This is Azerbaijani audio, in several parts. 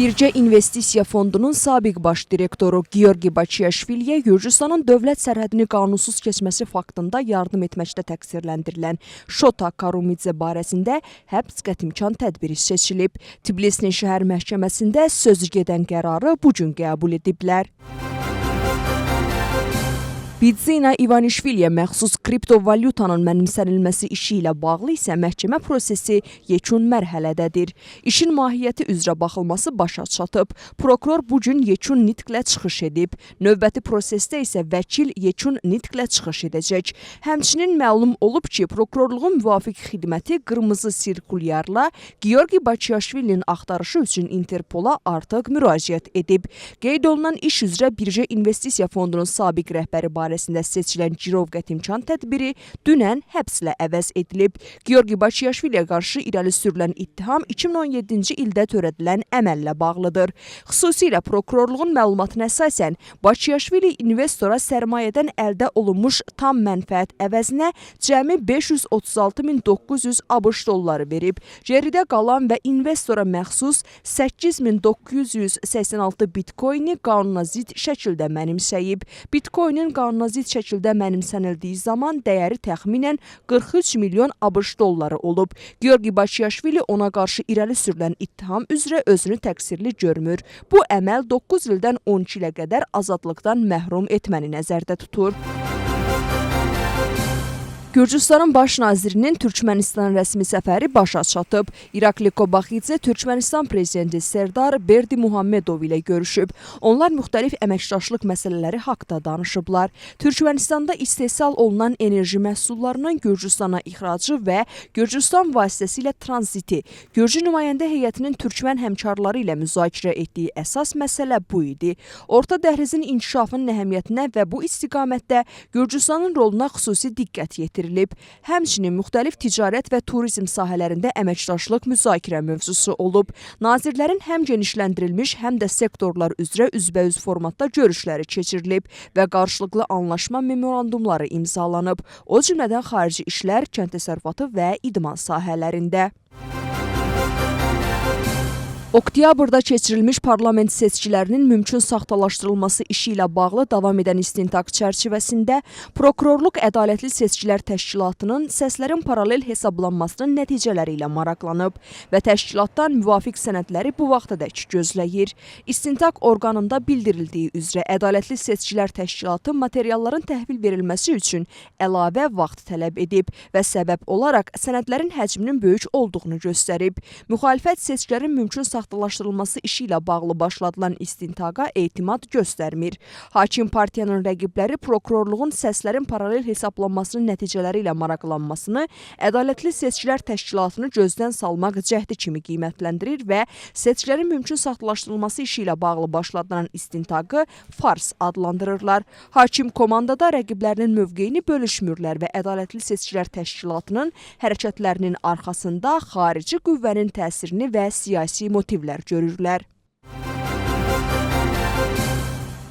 Bircə İnvestisiya Fondunun sabiq baş direktoru Georgi Bachiashviliyə Gürcüstanın dövlət sərhədini qanunsuz keçməsi faktında yardım etməkdə təqsirləndirilən Şota Karumidze barəsində həbs qətimkan tədbiri seçilib. Tbilisi şəhər məhkəməsində sözü gedən qərarı bu gün qəbul ediblər. Bidzina İvanishviliyə məxsus kriptovalyutanın mənimsənilməsi işi ilə bağlı isə məhkəmə prosesi yekun mərhələdədir. İşin mahiyyəti üzrə baxılması başa çatıb. Prokuror bu gün yekun nitqlə çıxış edib. Növbəti prosesdə isə vəkil yekun nitqlə çıxış edəcək. Həmçinin məlum olub ki, prokurorluğun müvafiq xidməti qırmızı sirkulyarla Georgi Bachiashvilinin axtarışı üçün Interpola artıq müraciət edib. Qeyd olunan iş üzrə Bircə İnvestisiya Fondunun sabiq rəhbəri barəsində seçilən girov qətimkan tədbiri dünən həbslə əvəz edilib. Georgi Bachiashviliyə qarşı irəli sürülən ittiham 2017-ci ildə törədilən əməllə bağlıdır. Xüsusilə prokurorluğun məlumatına əsasən Bachiashvili investora sərmayədən əldə olunmuş tam mənfəət əvəzinə cəmi 536.900 ABŞ dolları verib. Geridə qalan və investora məxsus 8.986 bitcoini qanuna zidd şəkildə mənimsəyib. Bitcoinin qanuna zidd şəkildə mənimsənildiyi zaman dəyəri təxminən 43 milyon ABŞ dolları olub. Georgi Bachiashvili ona qarşı irəli sürülən ittiham üzrə özünü təqsirli görmür. Bu əməl 9 ildən 12 ilə qədər azadlıqdan məhrum etməni nəzərdə tutur. Gürcüstanın baş nazirinin Türkmənistan rəsmi səfəri başa çatıb. İrakli Kobaxidze Türkmənistan prezidenti Serdar Berdimuhamedov ilə görüşüb. Onlar müxtəlif əməkdaşlıq məsələləri haqda danışıblar. Türkmənistanda istehsal olunan enerji məhsullarının Gürcüstana ixracı və Gürcüstan vasitəsilə tranziti, Gürcü nümayəndə heyətinin Türkmən həmkarları ilə müzakirə etdiyi əsas məsələ bu idi. Orta dəhlizin inkişafının əhəmiyyətinə və bu istiqamətdə Gürcüstanın roluna xüsusi diqqət yetirilib. Həmçinin müxtəlif ticarət və turizm sahələrində əməkdaşlıq müzakirə mövzusu olub. Nazirlərin həm genişləndirilmiş, həm də sektorlar üzrə üzbəüz formatda görüşləri keçirilib və qarşılıqlı anlaşma memorandumları imzalanıb. O cümlədən xarici işlər, kənd təsərrüfatı və idman sahələrində. Oktyabrda keçirilmiş parlament seçkilərinin mümkün saxtalaşdırılması işi ilə bağlı davam edən istintaq çərçivəsində Prokurorluq Ədalətli Seçkilər Təşkilatının səslərin paralel hesablanmasının nəticələri ilə maraqlanıb və təşkilatdan müvafiq sənədləri bu vaxtadək gözləyir. İstintaq orqanında bildirildiyi üzrə Ədalətli Seçkilər Təşkilatı materialların təhvil verilməsi üçün əlavə vaxt tələb edib və səbəb olaraq sənədlərin həcminin böyük olduğunu göstərib. Müxalifət seçkilərin mümkün saxtalaşdırılması işi ilə bağlı başladılan istintaqa etimad göstərmir. Hakim partiyanın rəqibləri prokurorluğun səslərin paralel hesablanmasının nəticələri ilə maraqlanmasını Ədalətli Seçkilər Təşkilatını gözdən salmaq cəhdi kimi qiymətləndirir və seçkilərin mümkün saxtalaşdırılması işi ilə bağlı başladılan istintaqı fars adlandırırlar. Hakim komandada rəqiblərinin mövqeyini bölüşmürlər və Ədalətli Seçkilər Təşkilatının hərəkətlərinin arxasında xarici qüvvənin təsirini və siyasi motivlər görürlər.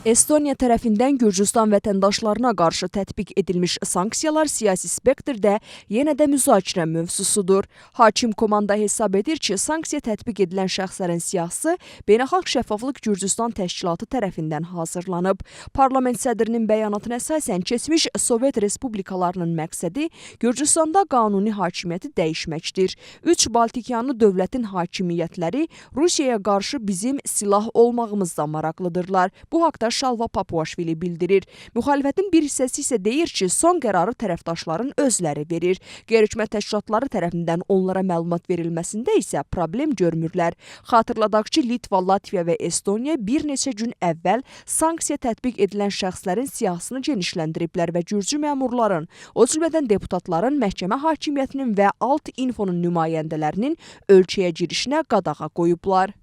Estoniya tərəfindən Gürcüstan vətəndaşlarına qarşı tətbiq edilmiş sanksiyalar siyasi spektrdə yenə də müzakirə mövzusudur. Hakim komanda hesab edir ki, sanksiya tətbiq edilən şəxslərin siyahısı Beynəlxalq Şəffaflıq Gürcüstan Təşkilatı tərəfindən hazırlanıb. Parlament sədrinin bəyanatına əsasən keçmiş Sovet respublikalarının məqsədi Gürcüstanda qanuni hakimiyyəti dəyişməkdir. 3 Baltikyanlı dövlətin hakimiyyətləri Rusiyaya qarşı bizim silah olmağımızda maraqlıdırlar. Bu haqda Şalva Papuaşvili bildirir. Müxalifətin bir hissəsi isə deyir ki, son qərarı tərəfdaşların özləri verir. Qeyri-hökumət təşkilatları tərəfindən onlara məlumat verilməsində isə problem görmürlər. Xatırladaq ki, Litva, Latviya və Estoniya bir neçə gün əvvəl sanksiya tətbiq edilən şəxslərin siyahısını genişləndiriblər və Gürcü məmurların, o cümlədən deputatların, məhkəmə hakimiyyətinin və Alt İnfonun nümayəndələrinin ölkəyə girişinə qadağa qoyublar.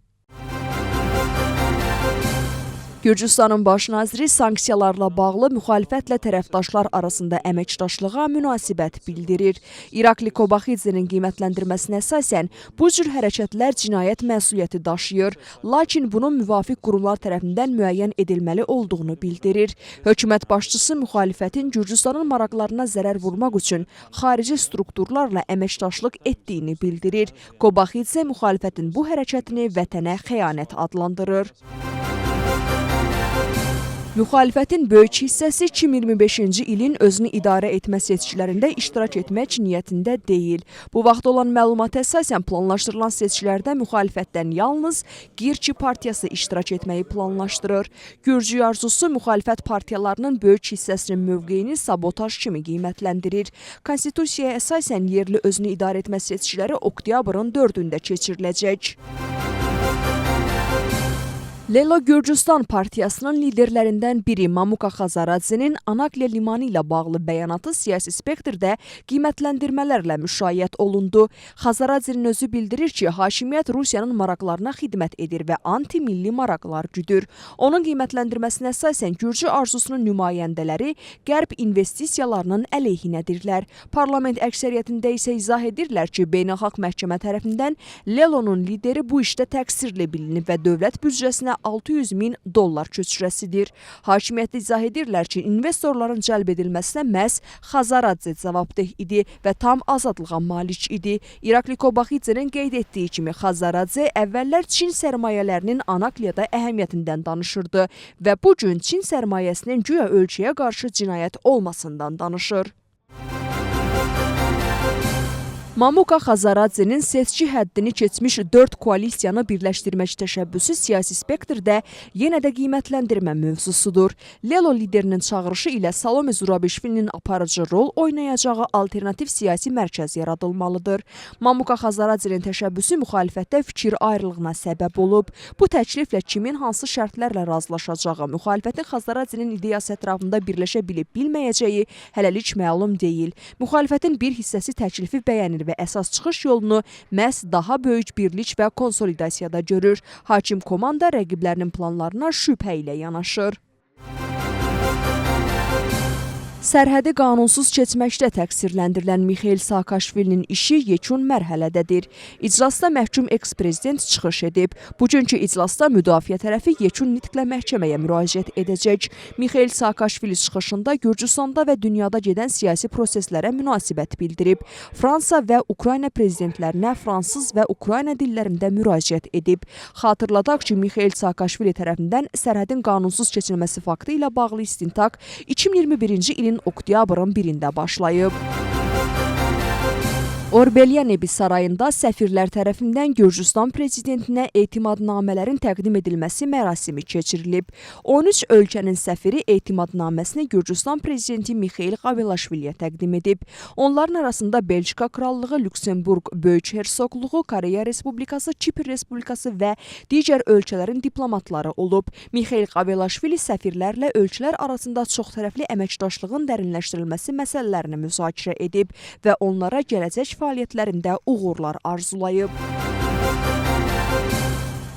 Gürcüstanın baş naziri sanksiyalarla bağlı müxalifətlə tərəfdaşlar arasında əməkdaşlığa münasibət bildirir. İrakli Kobaxidzinin qiymətləndirməsinə əsasən bu cür hərəkətlər cinayət məsuliyyəti daşıyır, lakin bunun müvafiq qurumlar tərəfindən müəyyən edilməli olduğunu bildirir. Hökumət başçısı müxalifətin Gürcüstanın maraqlarına zərər vurmaq üçün xarici strukturlarla əməkdaşlıq etdiyini bildirir. Kobaxidze müxalifətin bu hərəkətini vətənə xəyanət adlandırır. Müxalifətin böyük hissəsi 2025-ci ilin özünü idarə etmə seçkilərində iştirak etmək niyyətində deyil. Bu vaxt olan məlumata əsasən planlaşdırılan seçkilərdə müxalifətdən yalnız Girçi partiyası iştirak etməyi planlaşdırır. Gürcü arzusu müxalifət partiyalarının böyük hissəsinin mövqeyini sabotaj kimi qiymətləndirir. Konstitusiyaya əsasən yerli özünü idarə etmə seçkiləri oktyabrın 4-də keçiriləcək. Lelo Gürcüstan partiyasının liderlərindən biri Mamuka Xazaradzenin Anakliya limanı ilə bağlı bəyanatı siyasi spektrdə qiymətləndirmələrlə müşayiət olundu. Xazaradzenin özü bildirir ki, hakimiyyət Rusiyanın maraqlarına xidmət edir və anti-milli maraqlar güdür. Onun qiymətləndirməsinə əsasən Gürcü arzusunun nümayəndələri qərb investisiyalarının əleyhinədirlər. Parlament əksəriyyətində isə izah edirlər ki, beynəlxalq məhkəmə tərəfindən Lelonun lideri bu işdə təqsirli bilinib və dövlət büdcəsinə $600.000 köçürəsidir. Hakimiyyətdə izah edirlər ki, investorların cəlb edilməsinə məhz Xazaradze cavabdeh idi və tam azadlığa malik idi. İrakli Kobaxidzenin qeyd etdiyi kimi Xazaradze əvvəllər Çin sərmayələrinin Anakliyada əhəmiyyətindən danışırdı və bu gün Çin sərmayəsinin güya ölkəyə qarşı cinayət olmasından danışır. Mamuka Xazaradzenin seçki həddini keçmiş 4 koalisiyanı birləşdirmək təşəbbüsü siyasi spektrdə yenə də qiymətləndirmə mövzusudur. Lelo liderinin çağırışı ilə Salome Zurabishvilinin aparıcı rol oynayacağı alternativ siyasi mərkəz yaradılmalıdır. Mamuka Xazaradzenin təşəbbüsü müxalifətdə fikir ayrılığına səbəb olub. Bu təkliflə kimin hansı şərtlərlə razılaşacağı, müxalifətin Xazaradzenin ideyası ətrafında birləşə bilib-bilməyəcəyi hələlik məlum deyil. Müxalifətin bir hissəsi təklifi bəyənir və əsas çıxış yolunu məhz daha böyük birlik və konsolidasiyada görür. Hakim komanda rəqiblərinin planlarına şübhə ilə yanaşır. Sərhədi qanunsuz keçməkdə təqsirləndirilən Mixail Saakashvilinin işi yekun mərhələdədir. İclasda məhkum eks-prezident çıxış edib. Bugünkü iclasda müdafiə tərəfi yekun nitqlə məhkəməyə müraciət edəcək. Mixail Saakashvili çıxışında Gürcüstanda və dünyada gedən siyasi proseslərə münasibət bildirib. Fransa və Ukrayna prezidentlərinə fransız və Ukrayna dillərində müraciət edib. Xatırladaq ki, Mixail Saakashvili tərəfindən sərhədin qanunsuz keçilməsi faktı ilə bağlı istintaq 2021-ci ilin oktyabrın 1-də başlayıb. Orbelyanebi sarayında səfirlər tərəfindən Gürcüstan prezidentinə etimadnamələrin təqdim edilməsi mərasimi keçirilib. 13 ölkənin səfiri etimadnaməsini Gürcüstan prezidenti Mixail Qavelaşviliyə təqdim edib. Onların arasında Belçika Krallığı, Lüksemburq Böyük Hersoqluğu, Koreya Respublikası, Kipr Respublikası və digər ölkələrin diplomatları olub. Mixail Qavelaşvili səfirlərlə ölkələr arasında çoxtərəfli əməkdaşlığın dərinləşdirilməsi məsələlərini müzakirə edib və onlara gələcək fəaliyyətlərində uğurlar arzulayıb.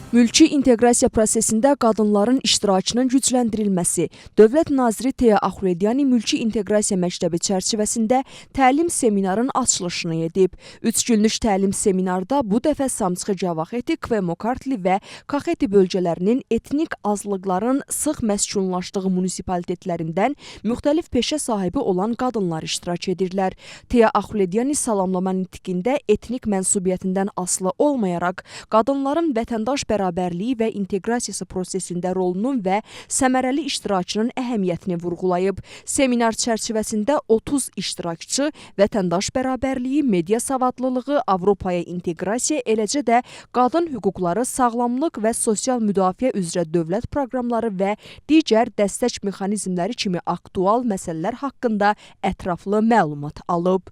Mülki inteqrasiya prosesində qadınların iştirakının gücləndirilməsi. Dövlət naziri Teya Axuredyani mülki inteqrasiya məktəbi çərçivəsində təlim seminarın açılışını edib. 3 günlük təlim seminarda bu dəfə Samtskı Cavaxeti, Kvemokartli və Kaxeti bölgələrinin etnik azlıqların sıx məskunlaşdığı munisipalitetlərindən müxtəlif peşə sahibi olan qadınlar iştirak edirlər. Teya Axuredyani salamlama nitqində etnik mənsubiyyətindən asılı olmayaraq qadınların vətəndaş bərabərliyi və inteqrasiyası prosesində rolunun və səmərəli iştirakının əhəmiyyətini vurğulayıb. Seminar çərçivəsində 30 iştirakçı vətəndaş bərabərliyi, media savadlılığı, Avropaya inteqrasiya, eləcə də qadın hüquqları, sağlamlıq və sosial müdafiə üzrə dövlət proqramları və digər dəstək mexanizmləri kimi aktual məsələlər haqqında ətraflı məlumat alıb.